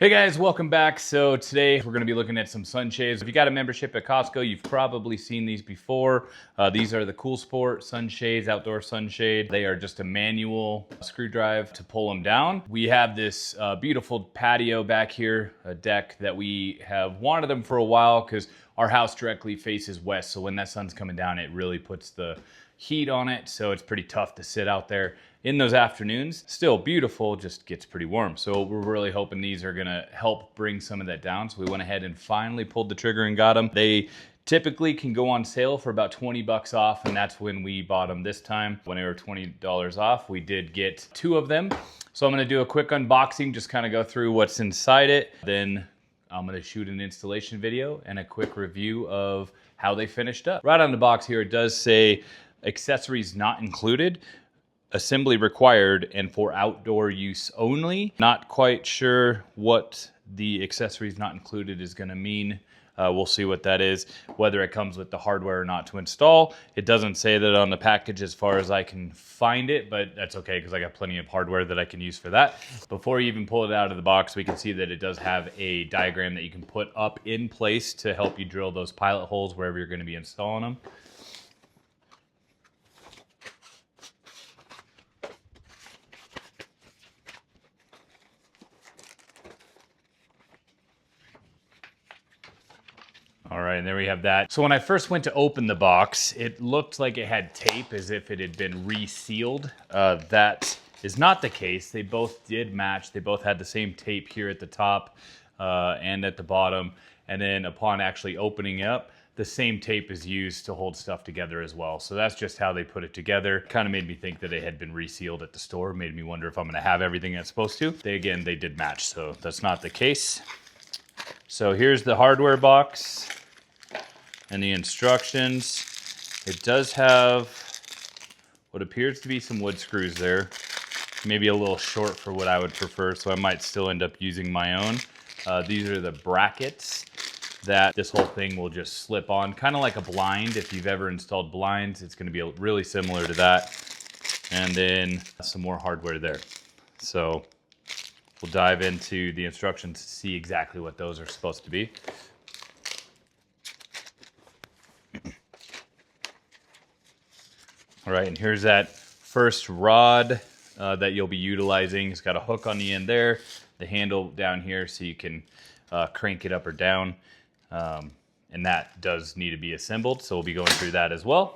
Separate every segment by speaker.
Speaker 1: Hey guys, welcome back. So today we're going to be looking at some sunshades. If you got a membership at Costco, you've probably seen these before. These are the KoolSpot Sun Shades, outdoor sunshade. They are just a manual screwdriver to pull them down. We have this beautiful patio back here, a deck that we have wanted them for a while because our house directly faces west. So when that sun's coming down, it really puts the heat on it. So it's pretty tough to sit out there in those afternoons. Still beautiful, just gets pretty warm. So we're really hoping these are gonna help bring some of that down. So we went ahead and finally pulled the trigger and got them. They typically can go on sale for about 20 bucks off, and that's when we bought them this time. When they were $20 off, we did get 2 of them. So I'm gonna do a quick unboxing, just kind of go through what's inside it. Then I'm gonna shoot an installation video and a quick review of how they finished up. Right on the box here, it does say accessories not included, assembly required, and for outdoor use only. Not quite sure what the accessories not included is gonna mean. We'll see what that is, whether it comes with the hardware or not to install. It doesn't say that on the package as far as I can find it, but that's okay because I got plenty of hardware that I can use for that. Before you even pull it out of the box, we can see that it does have a diagram that you can put up in place to help you drill those pilot holes wherever you're gonna be installing them. All right, and there we have that. So when I first went to open the box, it looked like it had tape as if it had been resealed. That is not the case. They both did match. They both had the same tape here at the top and at the bottom. And then upon actually opening up, the same tape is used to hold stuff together as well. So that's just how they put it together. Kind of made me think that it had been resealed at the store. Made me wonder if I'm gonna have everything that's supposed to. They did match, so that's not the case. So here's the hardware box and the instructions. It does have what appears to be some wood screws there. Maybe a little short for what I would prefer, so I might still end up using my own. These are the brackets that this whole thing will just slip on, kind of like a blind. If you've ever installed blinds, it's gonna be really similar to that. And then some more hardware there. So we'll dive into the instructions to see exactly what those are supposed to be. All right, and here's that first rod that you'll be utilizing. It's got a hook on the end there, the handle down here so you can crank it up or down. And that does need to be assembled, so we'll be going through that as well.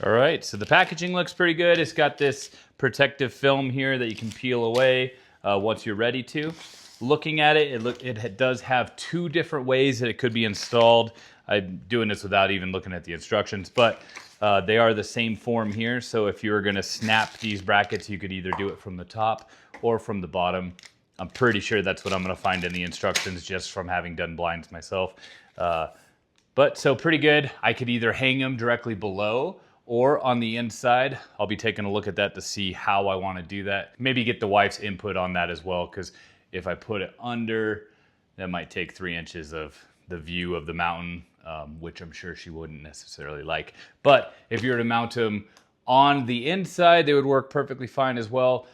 Speaker 1: All right, so the packaging looks pretty good. It's got this protective film here that you can peel away once you're ready to. Looking at it, it does have 2 different ways that it could be installed. I'm doing this without even looking at the instructions, but they are the same form here. So if you were gonna snap these brackets, you could either do it from the top or from the bottom. I'm pretty sure that's what I'm gonna find in the instructions just from having done blinds myself. But so pretty good. I could either hang them directly below or on the inside. I'll be taking a look at that to see how I wanna do that. Maybe get the wife's input on that as well, because if I put it under, that might take 3 inches of the view of the mountain, which I'm sure she wouldn't necessarily like. But if you were to mount them on the inside, they would work perfectly fine as well.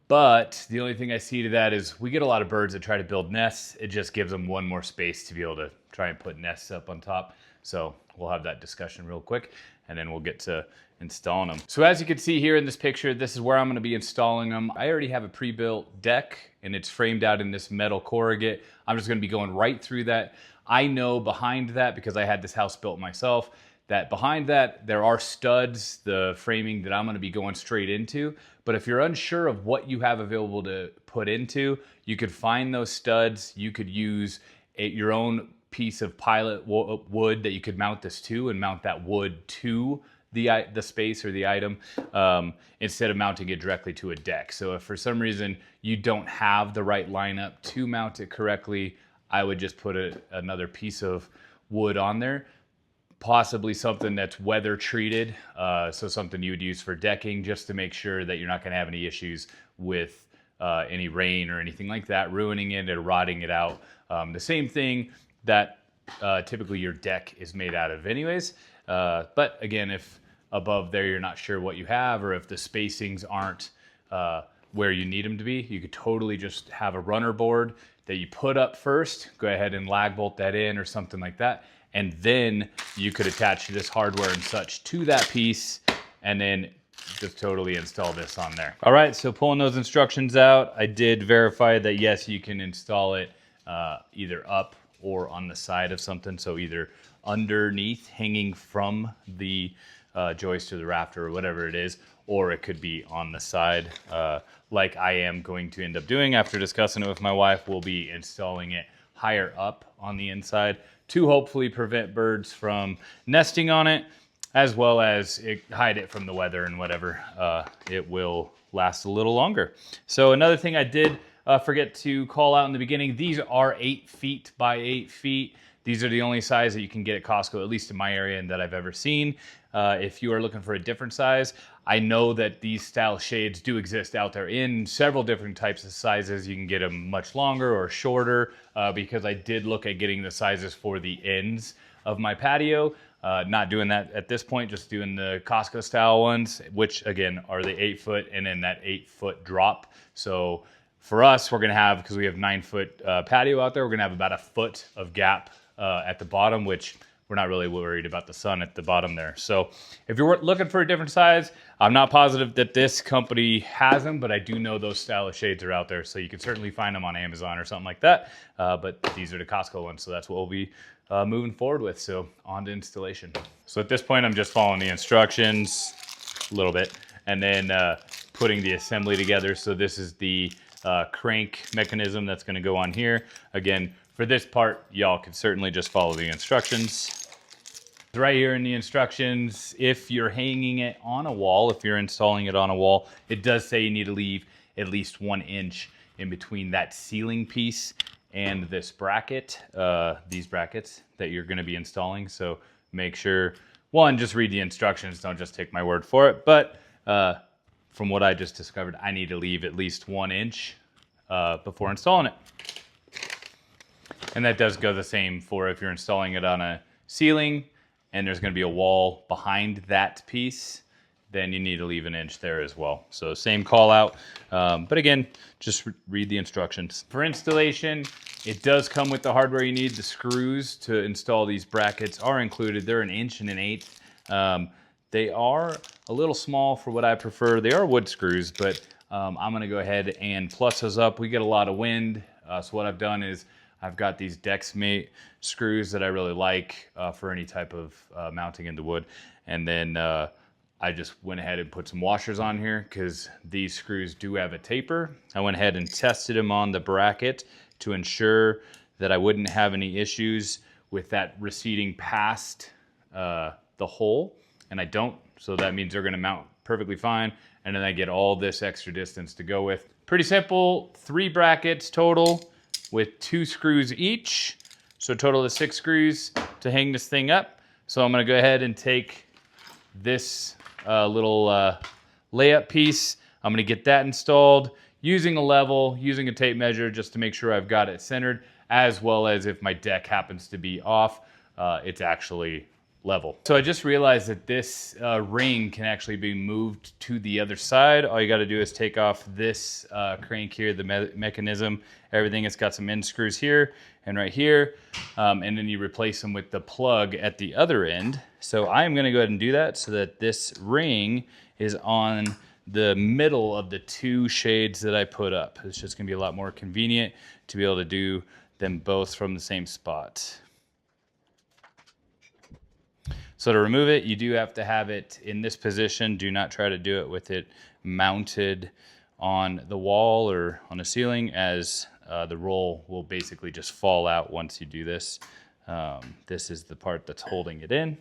Speaker 1: But the only thing I see to that is we get a lot of birds that try to build nests. It just gives them one more space to be able to try and put nests up on top. So we'll have that discussion real quick, and then we'll get to installing them. So as you can see here in this picture, this is where I'm gonna be installing them. I already have a pre-built deck, and it's framed out in this metal corrugate. I'm just gonna be going right through that. I know behind that, because I had this house built myself, that behind that there are studs, the framing that I'm gonna be going straight into. But if you're unsure of what you have available to put into, you could find those studs. You could use your own piece of pilot wood that you could mount this to, and mount that wood to the space or the item instead of mounting it directly to a deck. So if for some reason you don't have the right lineup to mount it correctly, I would just put another piece of wood on there, possibly something that's weather treated, so something you would use for decking, just to make sure that you're not gonna have any issues with any rain or anything like that, ruining it or rotting it out. The same thing that typically your deck is made out of anyways. But again, if above there you're not sure what you have, or if the spacings aren't where you need them to be. You could totally just have a runner board that you put up first, go ahead and lag bolt that in or something like that. And then you could attach this hardware and such to that piece and then just totally install this on there. All right, so pulling those instructions out, I did verify that yes, you can install it either up or on the side of something. So either underneath, hanging from the joist or the rafter or whatever it is, or it could be on the side. Like I am going to end up doing after discussing it with my wife. We'll be installing it higher up on the inside to hopefully prevent birds from nesting on it, as well as hide it from the weather and whatever. It will last a little longer. So another thing I did forget to call out in the beginning, these are 8 feet by 8 feet. These are the only size that you can get at Costco, at least in my area, and that I've ever seen. If you are looking for a different size, I know that these style shades do exist out there in several different types of sizes. You can get them much longer or shorter, because I did look at getting the sizes for the ends of my patio. Not doing that at this point, just doing the Costco style ones, which again are the 8 foot and then that 8 foot drop. So for us, we're gonna have, because we have 9 foot patio out there, we're gonna have about a foot of gap at the bottom, which we're not really worried about the sun at the bottom there. So if you're looking for a different size, I'm not positive that this company has them, but I do know those style of shades are out there. So you can certainly find them on Amazon or something like that. But these are the Costco ones. So that's what we'll be moving forward with. So on to installation. So at this point, I'm just following the instructions a little bit and then putting the assembly together. So this is the crank mechanism that's going to go on here. Again, for this part, y'all can certainly just follow the instructions. Right here in the instructions, if you're hanging it on a wall, if you're installing it on a wall, it does say you need to leave at least 1 inch in between that ceiling piece and this bracket, these brackets that you're going to be installing. So make sure, one, just read the instructions, don't just take my word for it. But from what I just discovered, I need to leave at least 1 inch before installing it. And that does go the same for if you're installing it on a ceiling and there's going to be a wall behind that piece, then you need to leave 1 inch there as well. So same call out, but again, just read the instructions. For installation, it does come with the hardware you need. The screws to install these brackets are included. They're 1 1/8 inches. They are a little small for what I prefer. They are wood screws, but I'm going to go ahead and plus those up. We get a lot of wind, so what I've done is I've got these Dexmate screws that I really like for any type of mounting into wood. And then I just went ahead and put some washers on here because these screws do have a taper. I went ahead and tested them on the bracket to ensure that I wouldn't have any issues with that receding past the hole. And I don't, so that means they're gonna mount perfectly fine. And then I get all this extra distance to go with. Pretty simple, 3 brackets total, with 2 screws each. So a total of 6 screws to hang this thing up. So I'm gonna go ahead and take this little layup piece. I'm gonna get that installed using a level, using a tape measure just to make sure I've got it centered, as well as if my deck happens to be off, it's actually level. So I just realized that this ring can actually be moved to the other side. All you gotta do is take off this crank here, the mechanism, everything. It's got some end screws here and right here, and then you replace them with the plug at the other end. So I'm gonna go ahead and do that so that this ring is on the middle of the 2 shades that I put up. It's just gonna be a lot more convenient to be able to do them both from the same spot. So to remove it, you do have to have it in this position. Do not try to do it with it mounted on the wall or on the ceiling, as the roll will basically just fall out once you do this. This is the part that's holding it in.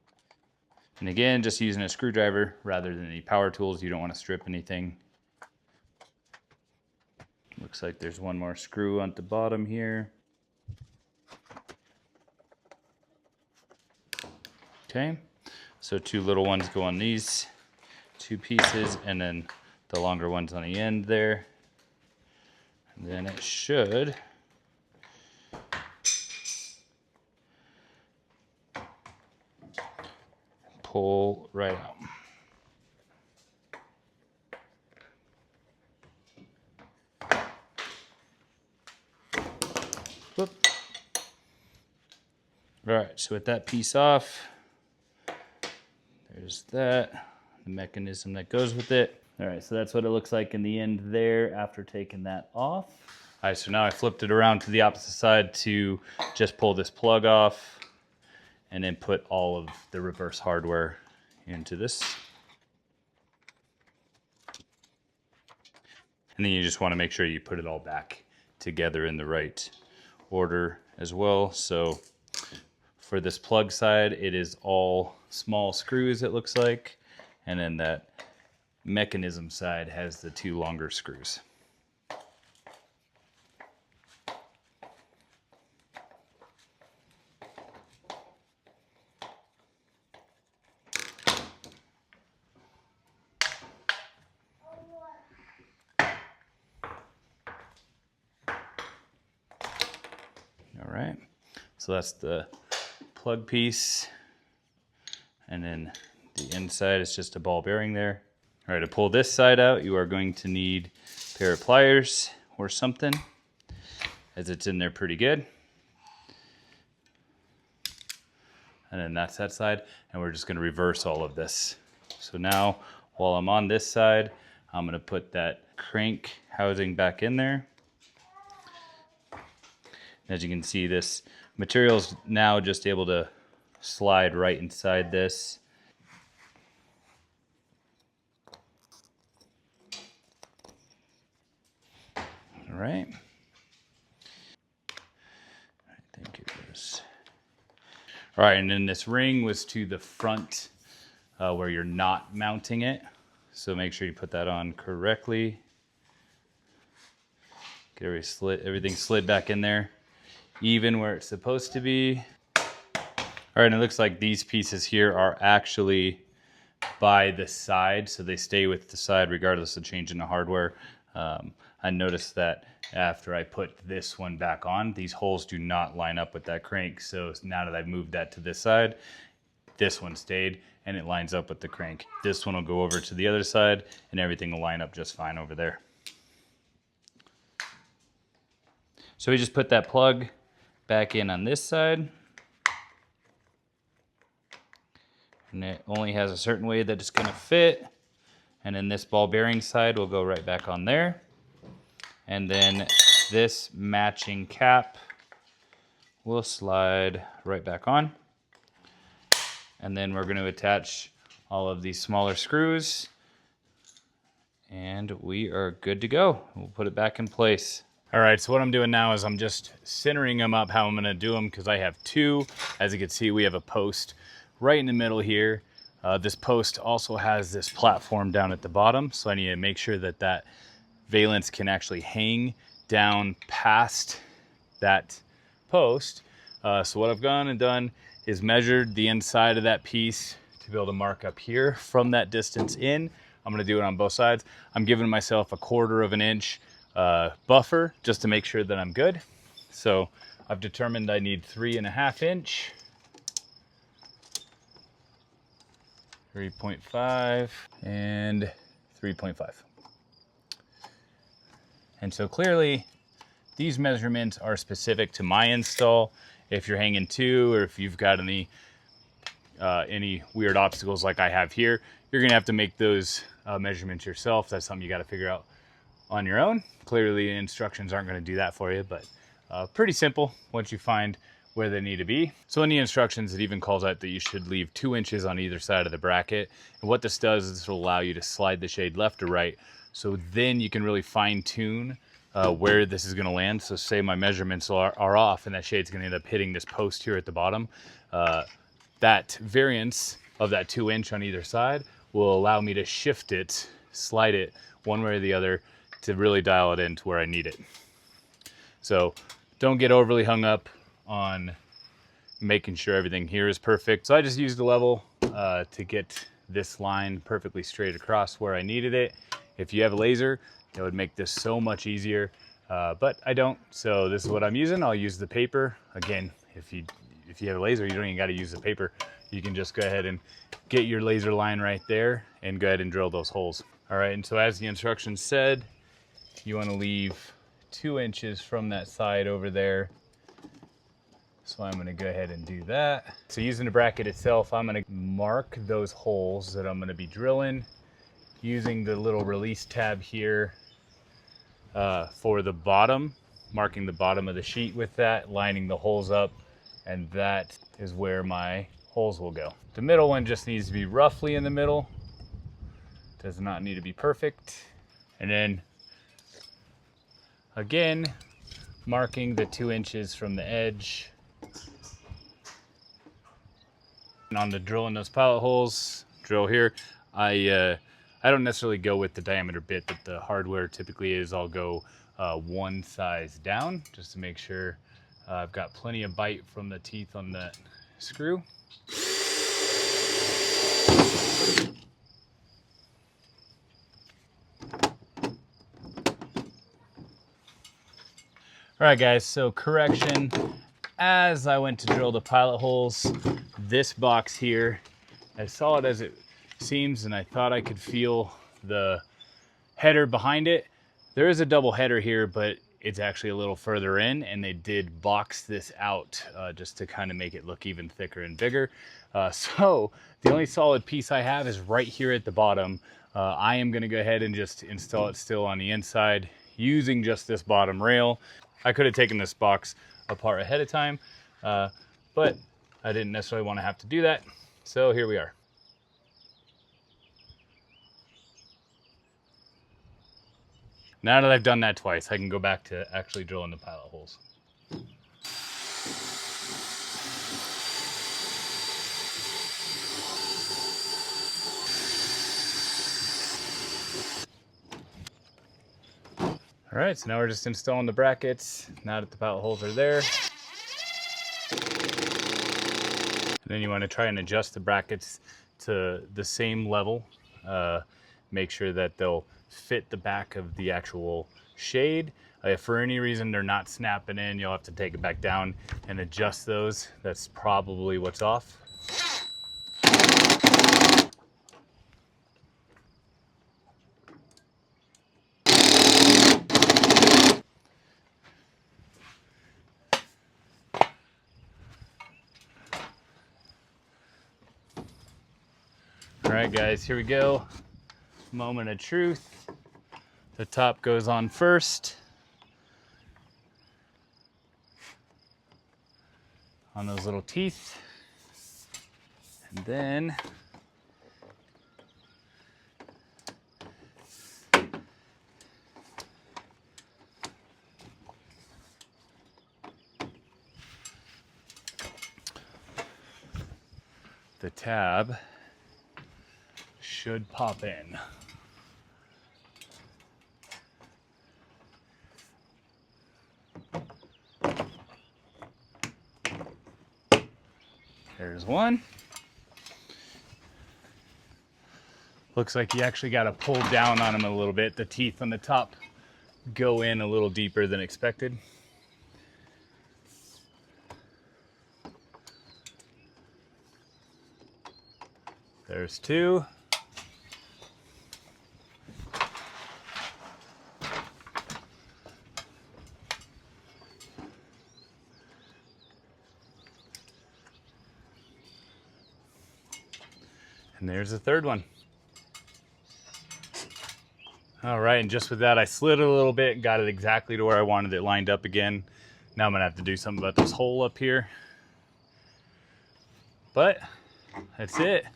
Speaker 1: And again, just using a screwdriver rather than any power tools. You don't want to strip anything. Looks like there's one more screw on the bottom here. Okay, so 2 little ones go on these 2 pieces, and then the longer ones on the end there. And then it should pull right out. Whoop. All right, so with that piece off, there's that, the mechanism that goes with it. All right, so that's what it looks like in the end there after taking that off. All right, so now I flipped it around to the opposite side to just pull this plug off and then put all of the reverse hardware into this. And then you just want to make sure you put it all back together in the right order as well. So for this plug side, it is all small screws, it looks like. And then that mechanism side has the 2 longer screws. All right, so that's the plug piece, and then the inside is just a ball bearing there. All right, to pull this side out, you are going to need a pair of pliers or something, as it's in there pretty good. And then that's that side, and we're just gonna reverse all of this. So now, while I'm on this side, I'm gonna put that crank housing back in there. As you can see, this material is now just able to slide right inside this. All right. I think it was. All right, and then this ring was to the front where you're not mounting it. So make sure you put that on correctly. Get everything slid back in there, even where it's supposed to be. All right, and it looks like these pieces here are actually by the side, so they stay with the side regardless of changing the hardware. I noticed that after I put this one back on, these holes do not line up with that crank. So now that I've moved that to this side, this one stayed and it lines up with the crank. This one will go over to the other side and everything will line up just fine over there. So we just put that plug back in on this side. And it only has a certain way that it's gonna fit. And then this ball bearing side will go right back on there. And then this matching cap will slide right back on. And then we're gonna attach all of these smaller screws and we are good to go. We'll put it back in place. All right, so what I'm doing now is I'm just centering them up how I'm gonna do them because I have 2. As you can see, we have a post right in the middle here. This post also has this platform down at the bottom, so I need to make sure that that valance can actually hang down past that post. So what I've gone and done is measured the inside of that piece to be able to mark up here from that distance in. I'm gonna do it on both sides. I'm giving myself a 1/4 of an inch buffer just to make sure that I'm good. So I've determined I need 3.5 inch, 3.5, and 3.5. And so clearly these measurements are specific to my install. If you're hanging 2 or if you've got any weird obstacles like I have here, you're gonna have to make those measurements yourself. That's something you gotta figure out on your own. Clearly the instructions aren't gonna do that for you, but pretty simple once you find where they need to be. So in the instructions, it even calls out that you should leave 2 inches on either side of the bracket. And what this does is this will allow you to slide the shade left or right. So then you can really fine tune where this is gonna land. So say my measurements are off and that shade's gonna end up hitting this post here at the bottom. That variance of that 2 inch on either side will allow me to shift it, slide it one way or the other to really dial it in to where I need it. So don't get overly hung up on making sure everything here is perfect. So I just used a level to get this line perfectly straight across where I needed it. If you have a laser, that would make this so much easier, but I don't. So this is what I'm using. I'll use the paper. Again, if you have a laser, you don't even got to use the paper. You can just go ahead and get your laser line right there and go ahead and drill those holes. All right, and so as the instructions said, you want to leave 2 inches from that side over there So I'm gonna go ahead and do that. So using the bracket itself, I'm gonna mark those holes that I'm gonna be drilling using the little release tab here for the bottom, marking the bottom of the sheet with that, lining the holes up, and that is where my holes will go. The middle one just needs to be roughly in the middle. Does not need to be perfect. And then again, marking the 2 inches from the edge. And on the drilling those pilot holes, drill here. I don't necessarily go with the diameter bit that the hardware typically is. I'll go one size down just to make sure I've got plenty of bite from the teeth on that screw. All right, guys, so correction. As I went to drill the pilot holes, this box here, as solid as it seems, and I thought I could feel the header behind it, there is a double header here, but it's actually a little further in, and they did box this out just to kind of make it look even thicker and bigger. So the only solid piece I have is right here at the bottom. I am gonna go ahead and just install it still on the inside using just this bottom rail. I could have taken this box apart ahead of time, but I didn't necessarily want to have to do that. So here we are. Now that I've done that twice, I can go back to actually drilling the pilot holes. All right, so now we're just installing the brackets. Now that the pilot holes are there. And then you want to try and adjust the brackets to the same level. Make sure that they'll fit the back of the actual shade. If for any reason they're not snapping in, you'll have to take it back down and adjust those. That's probably what's off. All right, guys, here we go. Moment of truth. The top goes on first. On those little teeth. And then the tab should pop in. There's one. Looks like you actually got to pull down on them a little bit. The teeth on the top go in a little deeper than expected. There's two. And there's the third one. All right, and just with that, I slid it a little bit, got it exactly to where I wanted it lined up again. Now I'm gonna have to do something about this hole up here. But that's it.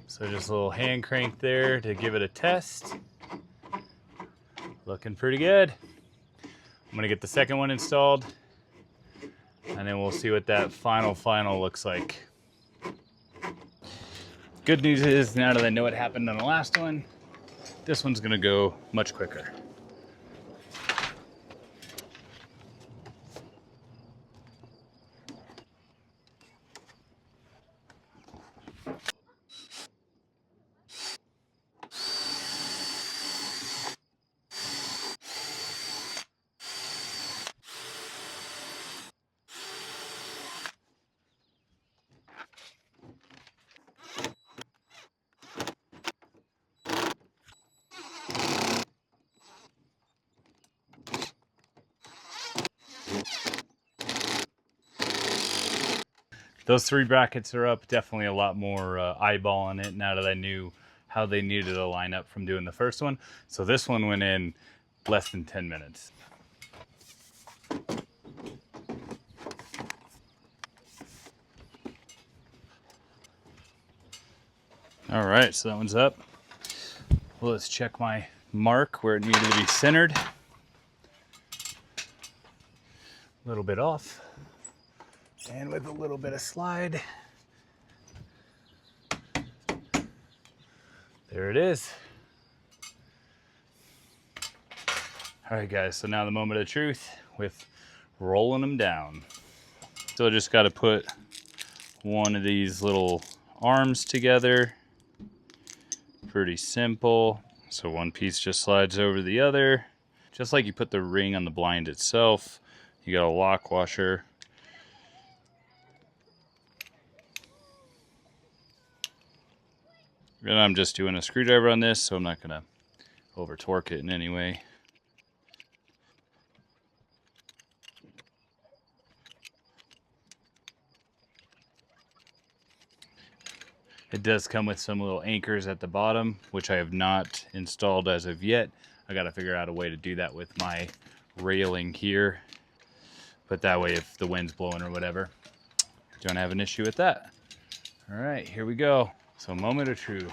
Speaker 1: So just a little hand crank there to give it a test. Looking pretty good. I'm gonna get the second one installed, and then we'll see what that final looks like. Good news is, now that I know what happened on the last one, this one's gonna go much quicker. those 3 brackets are up. Definitely a lot more eyeballing it now that I knew how they needed to line up from doing the first one. So this one went in less than 10 minutes. All right, so that one's up. Well, let's check my mark where it needed to be centered. A little bit off. And with a little bit of slide. There it is. All right, guys, so now the moment of truth with rolling them down. So I just got to put one of these little arms together. Pretty simple. So one piece just slides over the other. Just like you put the ring on the blind itself. You got a lock washer. And I'm just doing a screwdriver on this, so I'm not gonna over torque it in any way. It does come with some little anchors at the bottom, which I have not installed as of yet. I got to figure out a way to do that with my railing here. But that way, if the wind's blowing or whatever, don't have an issue with that. All right, here we go. So moment of truth.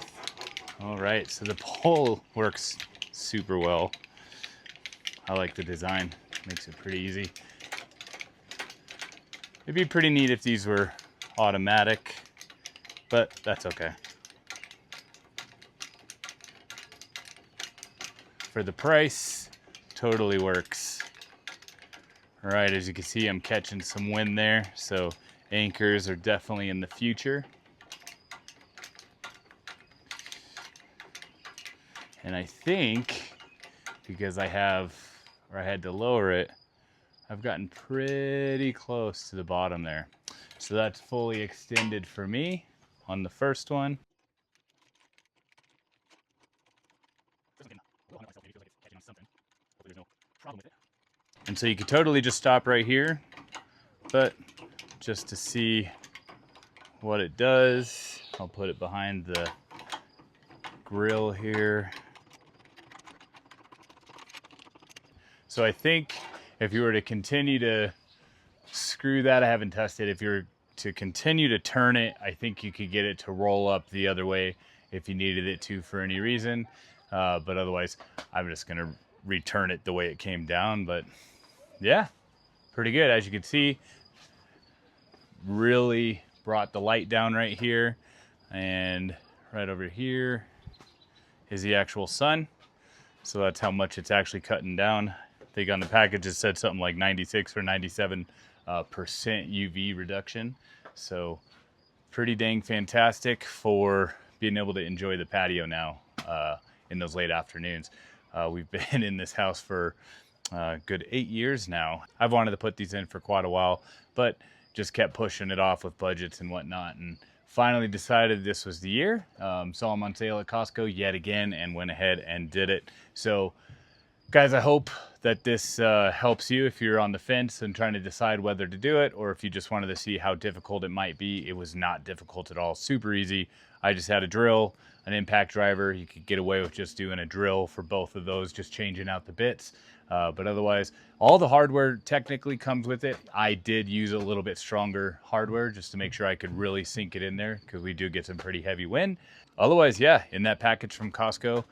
Speaker 1: All right, so the pole works super well. I like the design, makes it pretty easy. It'd be pretty neat if these were automatic, but that's okay. For the price, totally works. All right, as you can see, I'm catching some wind there, so anchors are definitely in the future. And I think, because I had to lower it, I've gotten pretty close to the bottom there. So that's fully extended for me on the first one. And so you could totally just stop right here, but just to see what it does, I'll put it behind the grill here. So I think if you were to continue to screw that, I haven't tested, if you were to continue to turn it, I think you could get it to roll up the other way if you needed it to for any reason. But otherwise, I'm just gonna return it the way it came down. But yeah, pretty good. As you can see, really brought the light down right here, and right over here is the actual sun. So that's how much it's actually cutting down. I think on the package it said something like 96 or 97% UV reduction. So pretty dang fantastic for being able to enjoy the patio now in those late afternoons. We've been in this house for a good 8 years now. I've wanted to put these in for quite a while, but just kept pushing it off with budgets and whatnot, and finally decided this was the year. Saw them on sale at Costco yet again and went ahead and did it. So guys, I hope that this helps you if you're on the fence and trying to decide whether to do it, or if you just wanted to see how difficult it might be. It was not difficult at all, super easy. I just had a drill, an impact driver. You could get away with just doing a drill for both of those, just changing out the bits. But otherwise, all the hardware technically comes with it. I did use a little bit stronger hardware just to make sure I could really sink it in there, because we do get some pretty heavy wind. Otherwise, yeah, in that package from Costco,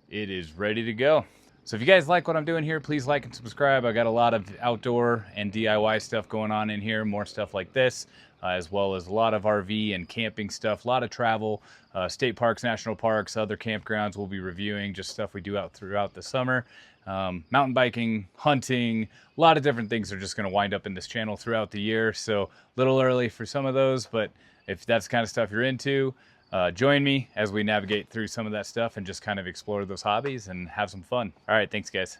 Speaker 1: it is ready to go. So if you guys like what I'm doing here, please like and subscribe. I got a lot of outdoor and DIY stuff going on in here, more stuff like this, as well as a lot of RV and camping stuff, a lot of travel, state parks, national parks, other campgrounds we'll be reviewing, just stuff we do out throughout the summer. Mountain biking, hunting, a lot of different things are just going to wind up in this channel throughout the year. So a little early for some of those, but if that's the kind of stuff you're into, join me as we navigate through some of that stuff and just kind of explore those hobbies and have some fun. All right, thanks guys.